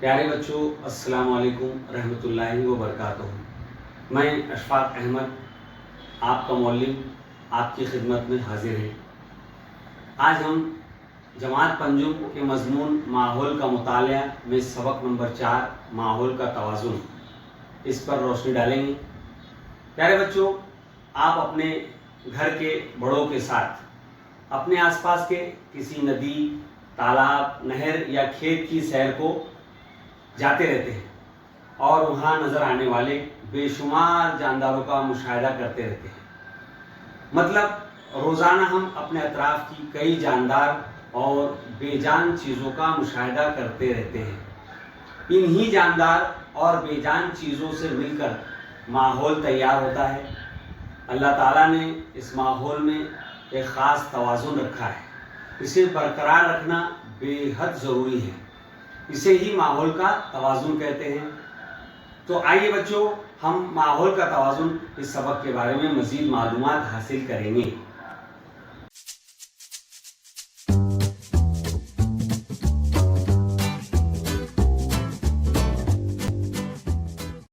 پیارے بچوں، السلام علیکم رحمۃ اللہ وبرکاتہ۔ میں اشفاق احمد، آپ کا معلم، آپ کی خدمت میں حاضر ہے۔ آج ہم جماعت پنجم کے مضمون ماحول کا مطالعہ میں سبق نمبر 4 ماحول کا توازن، اس پر روشنی ڈالیں گے۔ پیارے بچوں، آپ اپنے گھر کے بڑوں کے ساتھ اپنے آس پاس کے کسی ندی، تالاب، نہر یا کھیت کی سیر کو جاتے رہتے ہیں اور وہاں نظر آنے والے بے شمار جانداروں کا مشاہدہ کرتے رہتے ہیں۔ مطلب روزانہ ہم اپنے اطراف کی کئی جاندار اور بے جان چیزوں کا مشاہدہ کرتے رہتے ہیں۔ انہی جاندار اور بے جان چیزوں سے مل کر ماحول تیار ہوتا ہے۔ اللہ تعالیٰ نے اس ماحول میں ایک خاص توازن رکھا ہے۔ اسے برقرار رکھنا بے حد ضروری ہے۔ اسے ہی ماحول کا توازن کہتے ہیں۔ تو آئیے بچوں، ہم ماحول کا توازن اس سبق کے بارے میں مزید معلومات حاصل کریں گے۔